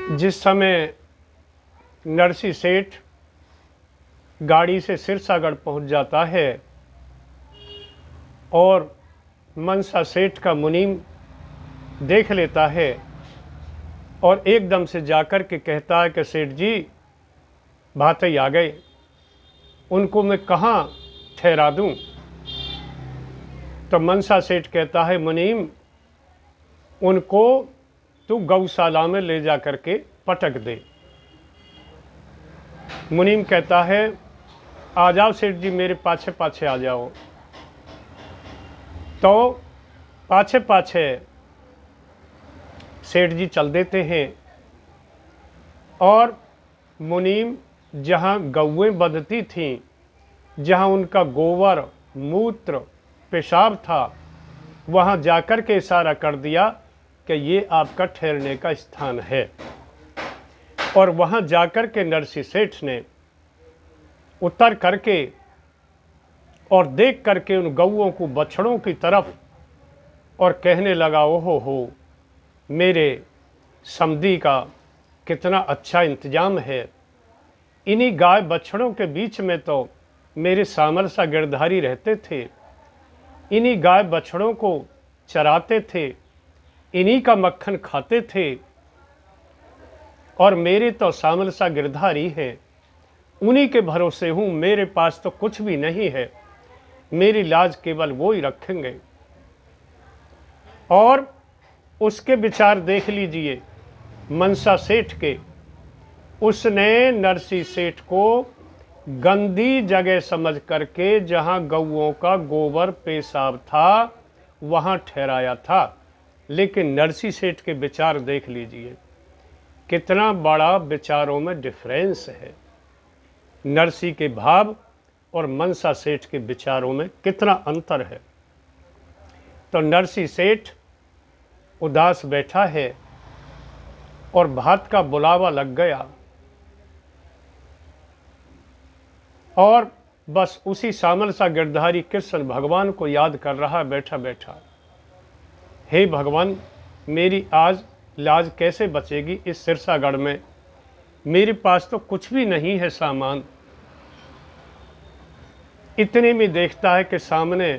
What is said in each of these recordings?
जिस समय नरसी सेठ गाड़ी से सिरसागढ़ पहुंच जाता है और मनसा सेठ का मुनीम देख लेता है और एकदम से जाकर के कहता है कि सेठ जी भातई आ गए, उनको मैं कहाँ ठहरा दूं? तो मनसा सेठ कहता है मुनीम, उनको तू गौशाला में ले जा करके पटक दे। मुनीम कहता है आ जाओ सेठ जी, मेरे पाछे पाछे आ जाओ। तो पाछे पाछे सेठ जी चल देते हैं और मुनीम जहाँ गौएं बंधती थीं, जहाँ उनका गोबर मूत्र पेशाब था, वहाँ जाकर के इशारा कर दिया कि ये आपका ठहरने का स्थान है। और वहाँ जाकर के नरसी सेठ ने उतर करके और देख करके उन गौओं को बछड़ों की तरफ और कहने लगा, ओहो हो, मेरे समधी का कितना अच्छा इंतजाम है। इन्हीं गाय बछड़ों के बीच में तो मेरे सामरसा गिरधारी रहते थे, इन्हीं गाय बछड़ों को चराते थे, इन्हीं का मक्खन खाते थे और मेरे तो सामरसा गिरधारी हैं, उन्हीं के भरोसे हूँ, मेरे पास तो कुछ भी नहीं है, मेरी लाज केवल वो ही रखेंगे। और उसके विचार देख लीजिए मनसा सेठ के। उसने नरसी सेठ को गंदी जगह समझ करके जहाँ गौओं का गोबर पेशाब था वहाँ ठहराया था, लेकिन नरसी सेठ के विचार देख लीजिए, कितना बड़ा विचारों में डिफरेंस है। नरसी के भाव और मनसा सेठ के विचारों में कितना अंतर है। तो नरसी सेठ उदास बैठा है और भात का बुलावा लग गया और बस उसी सामरसा गिरधारी कृष्ण भगवान को याद कर रहा बैठा बैठा। हे भगवान, मेरी आज लाज कैसे बचेगी इस सिरसागढ़ में, मेरे पास तो कुछ भी नहीं है सामान। इतने में देखता है कि सामने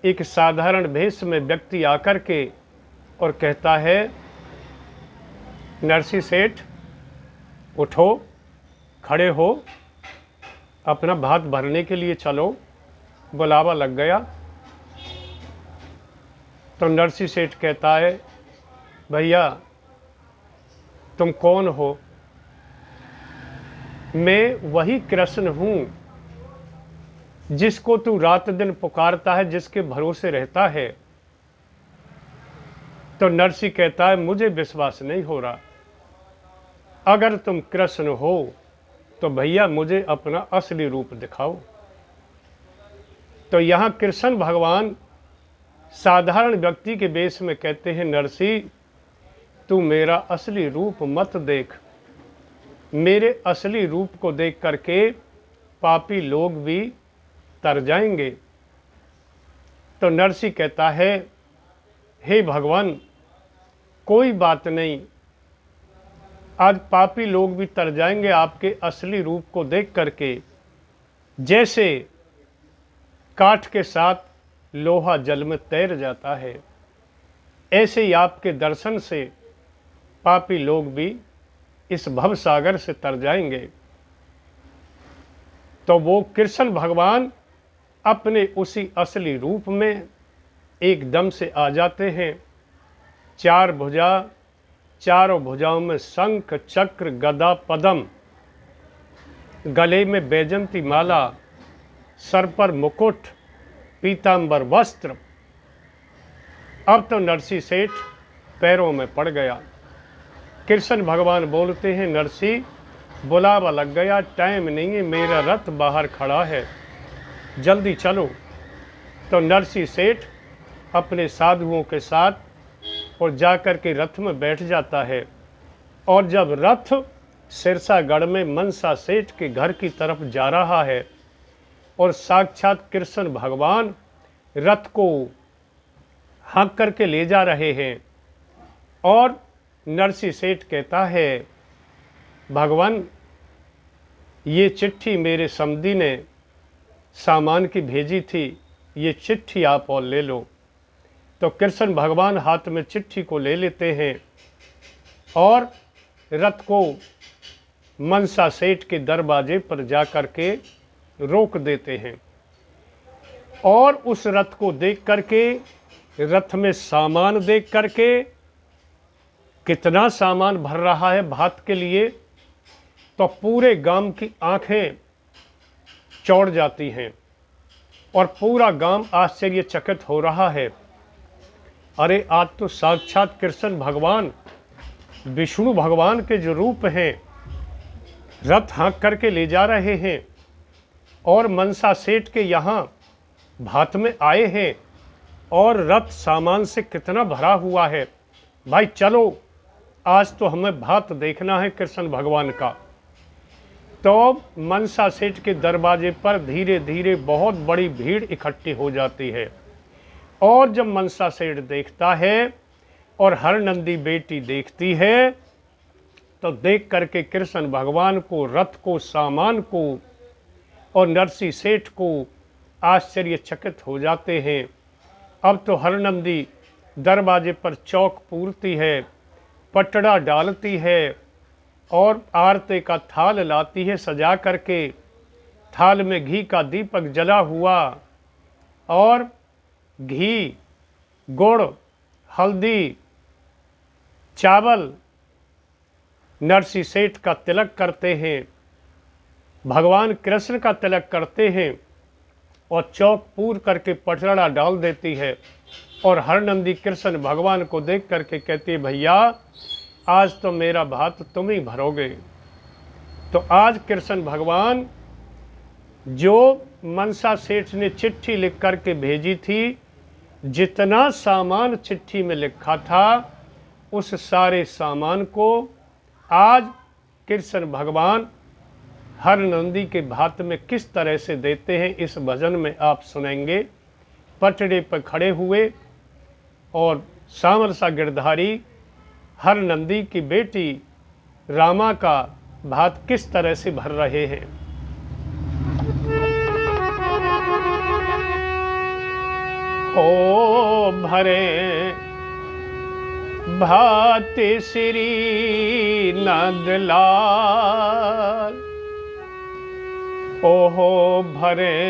एक साधारण भेष में व्यक्ति आकर के और कहता है, नरसी सेठ उठो, खड़े हो, अपना भात भरने के लिए चलो, बुलावा लग गया। तो नरसी सेठ कहता है, भैया तुम कौन हो? मैं वही कृष्ण हूँ जिसको तू रात दिन पुकारता है, जिसके भरोसे रहता है। तो नरसी कहता है, मुझे विश्वास नहीं हो रहा, अगर तुम कृष्ण हो तो भैया मुझे अपना असली रूप दिखाओ। तो यहाँ कृष्ण भगवान साधारण व्यक्ति के वेश में कहते हैं, नरसी तू मेरा असली रूप मत देख, मेरे असली रूप को देख करके पापी लोग भी तर जाएंगे। तो नरसी कहता है, हे भगवान कोई बात नहीं, आज पापी लोग भी तर जाएंगे आपके असली रूप को देख करके। जैसे काठ के साथ लोहा जल में तैर जाता है, ऐसे ही आपके दर्शन से पापी लोग भी इस भव सागर से तर जाएंगे। तो वो कृष्ण भगवान अपने उसी असली रूप में एकदम से आ जाते हैं। चार भुजा, चारों भुजाओं में शंख चक्र गदा पद्म, गले में बैजंती माला, सर पर मुकुट, पीतांबर वस्त्र। अब तो नरसी सेठ पैरों में पड़ गया। कृष्ण भगवान बोलते हैं, नरसी बुलावा लग गया, टाइम नहीं है, मेरा रथ बाहर खड़ा है, जल्दी चलो। तो नरसी सेठ अपने साधुओं के साथ और जाकर के रथ में बैठ जाता है। और जब रथ सिरसागढ़ में मनसा सेठ के घर की तरफ जा रहा है और साक्षात कृष्ण भगवान रथ को हाँक करके ले जा रहे हैं और नरसी सेठ कहता है, भगवान ये चिट्ठी मेरे समधी ने सामान की भेजी थी, ये चिट्ठी आप और ले लो। तो कृष्ण भगवान हाथ में चिट्ठी को ले लेते हैं और रथ को मनसा सेठ के दरवाजे पर जा कर के रोक देते हैं और उस रथ को देख करके, रथ में सामान देख करके, कितना सामान भर रहा है भात के लिए, तो पूरे गांव की आंखें चौड़ जाती हैं और पूरा गांव आश्चर्यचकित हो रहा है। अरे आज तो साक्षात कृष्ण भगवान, विष्णु भगवान के जो रूप हैं, रथ हाँक करके ले जा रहे हैं और मनसा सेठ के यहाँ भात में आए हैं और रथ सामान से कितना भरा हुआ है। भाई चलो, आज तो हमें भात देखना है कृष्ण भगवान का। तो मनसा सेठ के दरवाजे पर धीरे धीरे बहुत बड़ी भीड़ इकट्ठी हो जाती है और जब मनसा सेठ देखता है और हरनंदी बेटी देखती है, तो देख करके कृष्ण भगवान को, रथ को, सामान को और नरसी सेठ को आश्चर्यचकित हो जाते हैं। अब तो हरनंदी दरवाजे पर चौक पूरती है, पटड़ा डालती है और आरती का थाल लाती है सजा करके। थाल में घी का दीपक जला हुआ और घी, गुड़, हल्दी, चावल नरसी सेठ का तिलक करते हैं, भगवान कृष्ण का तिलक करते हैं और चौक पूर करके पटड़ा डाल देती है। और हरनंदी कृष्ण भगवान को देख करके कहती है, भैया आज तो मेरा भात तुम ही भरोगे। तो आज कृष्ण भगवान, जो मनसा सेठ ने चिट्ठी लिख करके भेजी थी, जितना सामान चिट्ठी में लिखा था उस सारे सामान को आज कृष्ण भगवान हरनंदी के भात में किस तरह से देते हैं, इस भजन में आप सुनेंगे। पटड़े पर खड़े हुए और सामरसा गिरधारी हरनंदी की बेटी रामा का भात किस तरह से भर रहे हैं। ओ भरे भात श्री नंदलाल, ओहो भरे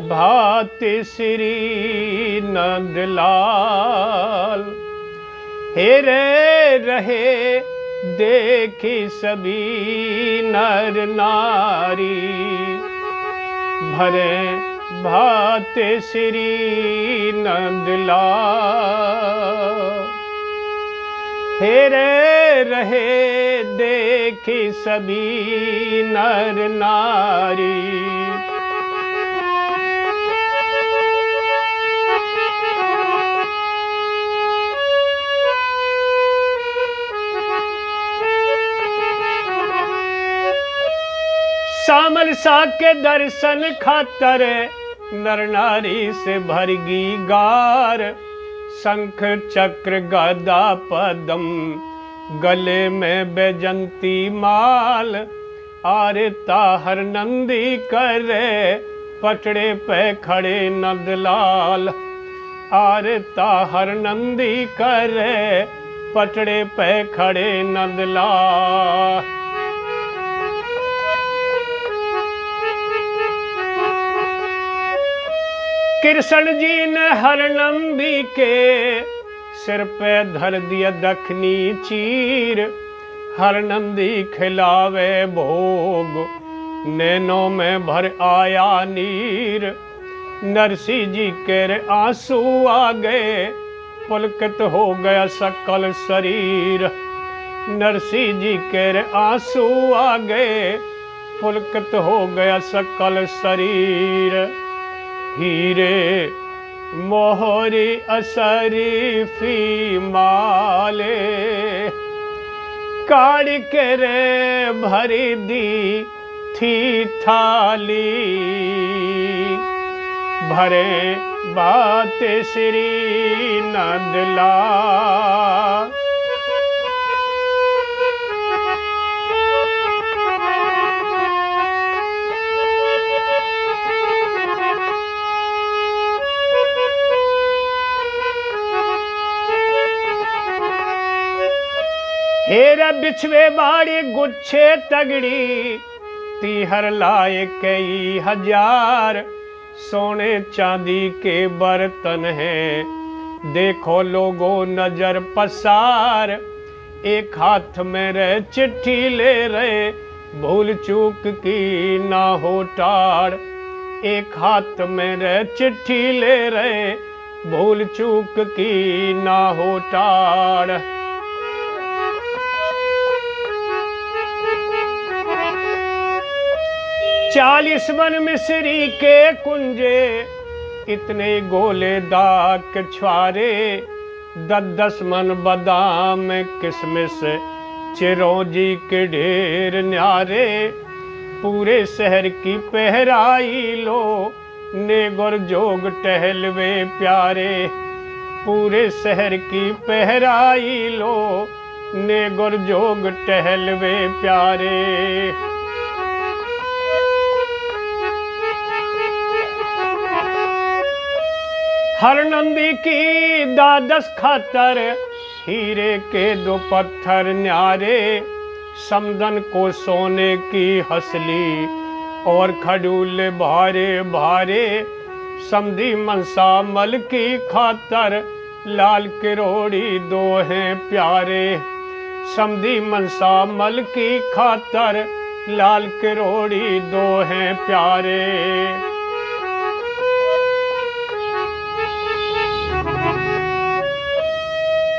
भात श्री नंदलाल, हेरे रहे देखी सभी नर नारी, भरे भात श्री नंदलाल, हेरे रहे देखी सभी नर नारी। सामरसा के दर्शन खातर नर नारी से भरगी गार, शंख चक्र गदा पदम गले में बैजंती माल, आरता हरनंदी करे पटड़े पे खड़े नंदलाल, आरता हरनंदी करे पटड़े पे खड़े नंदलाल। कृष्ण जी ने हरनंदी के सिर पे धर दिया दखनी चीर, हरनंदी खिलावे भोग नैनों में भर आया नीर, नरसी जी के आंसू आ गए पुलकित हो गया सकल शरीर, नरसी जी के आंसू आ गए पुलकित हो गया सकल शरीर। हीरे मोहरी असरीफी माले, काढ़ के रे भरी दी थी थाली, भरे बात श्री नंदलाल, हेर बिछवे बाड़ी गुच्छे तगड़ी, तीहर लाए कई हजार, सोने चांदी के बर्तन हैं, देखो लोगों नजर पसार। एक हाथ में रहे चिट्ठी ले रहे, भूल चूक की ना हो टाड़। एक हाथ में रहे चिट्ठी ले रहे, भूल चूक की ना हो टाड़। चालीस मन मिस्री के कुंजे, इतने गोले दाग के छुआरे। 10-10 मन बादाम किसमिस, चिरौंजी के ढेर न्यारे। पूरे शहर की पहराई लो, नेगुर जोग टहलवे प्यारे। पूरे शहर की पहराई लो, नेगुर जोग टहलवे प्यारे। हर नंदी की दादस खातर, हीरे के 2 पत्थर न्यारे। समदन को सोने की हसली, और खडूल भारे भारे। समधी मनसा मल की खातर, लाल किरोड़ी 2 हैं प्यारे। समधी मनसा मल की खातर, लाल किरोड़ी 2 हैं प्यारे।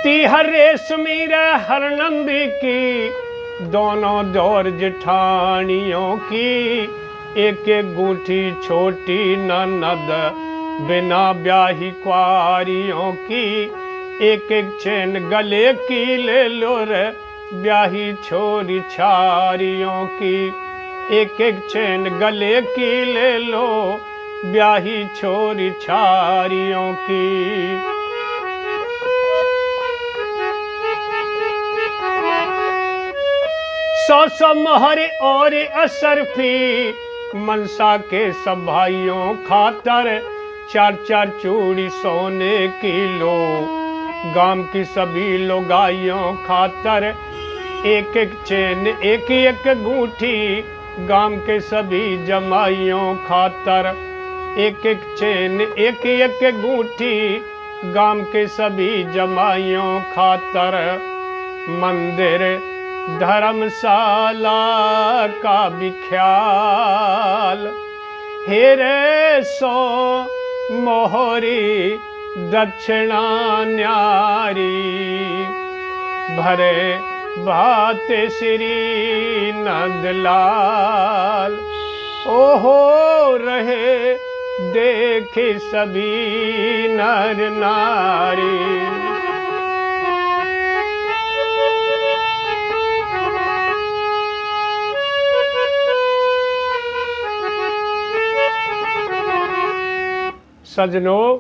तीहर रेशमी हर नंदी की, दोनों दौर जिठानियों की। एक एक गूठी छोटी ननद, बिना ब्याही कुआरियों की। एक एक चैन गले की ले लो रे, ब्याही छोरी छारियों की। एक एक चैन गले की ले लो, ब्याही छोरी छारियों की। सौ मोहर और असरफी, मनसा के सब भाइयों खातर। 4-4 चूड़ी सोने की लो, गांव की सभी लोगाइयों खातर। एक एक चैन एक एक गूठी, गांव के सभी जमाइयों खातर। एक एक चैन एक एक गूठी, गांव के सभी जमाइयों खातर। मंदिर धर्मशाला का विख्याल, हेरे 100 मोहरी दक्षिणा न्यारी। भरे भात श्री नंदलाल, ओहो रहे देखे सभी नर नारी। सजनों,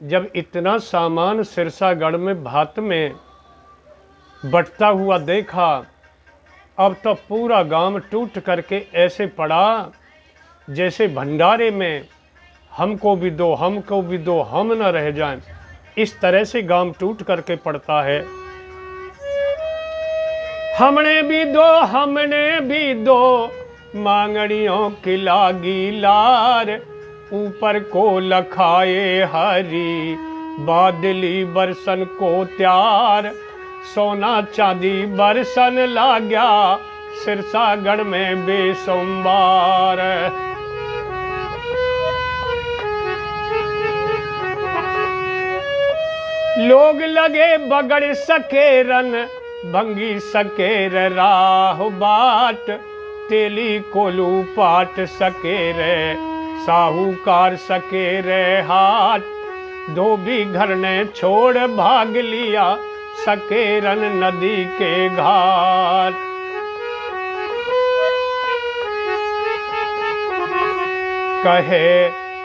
जब इतना सामान सिरसागढ़ में भात में बटता हुआ देखा, अब तो पूरा गांव टूट करके ऐसे पड़ा जैसे भंडारे में हमको भी दो, हमको भी दो, हम न रह जाएं। इस तरह से गांव टूट करके पड़ता है। हमने भी दो, हमने भी दो, मांगड़ियों की लागी लार। ऊपर को लखाए हरी, बादली बरसन को त्यार। सोना चांदी बरसन लाग्या, सिरसागढ़ में बेसोमवार। लोग लगे बगड़ सकेरन, भंगी सकेर राह बाट। तेली कोलू पाट सकेर, साहूकार सकेर हाट। धोबी घर ने छोड़ भाग लिया, सकेरन नदी के घाट। कहे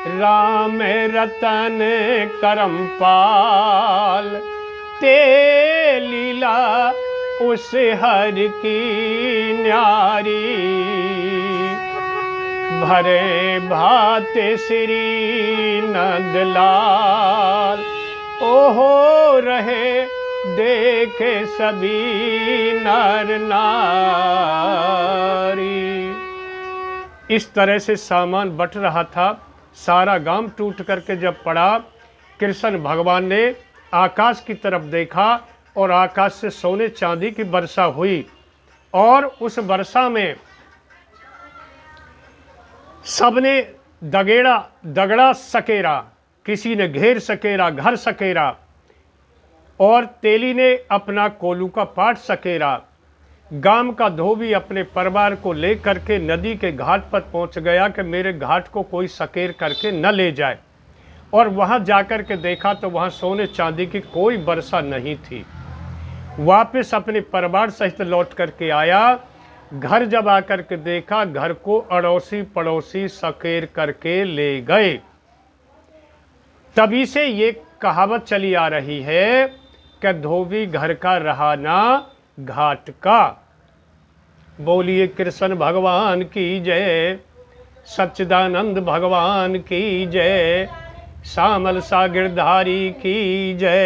राम रतन करमपाल, ते लीला उस हर की न्यारी। भरे भात श्री नंदलाल, ओहो रहे देखे सभी नर नारी। इस तरह से सामान बट रहा था। सारा गांव टूट करके जब पड़ा, कृष्ण भगवान ने आकाश की तरफ देखा और आकाश से सोने चांदी की वर्षा हुई। और उस वर्षा में सबने दगड़ा सकेरा, किसी ने घेर सकेरा, घर सकेरा, और तेली ने अपना कोलू का पाट सकेरा। गांव का धोबी अपने परिवार को लेकर के नदी के घाट पर पहुंच गया कि मेरे घाट को कोई सकेर करके न ले जाए। और वहां जाकर के देखा तो वहां सोने चांदी की कोई वर्षा नहीं थी। वापस अपने परिवार सहित लौट करके आया। घर जब आकर के देखा, घर को अड़ोसी पड़ोसी सकेर करके ले गए। तभी से ये कहावत चली आ रही है कि धोबी घर का रहा ना घाट का। बोलिए कृष्ण भगवान की जय, सच्चिदानंद भगवान की जय, श्यामल सागरधारी की जय।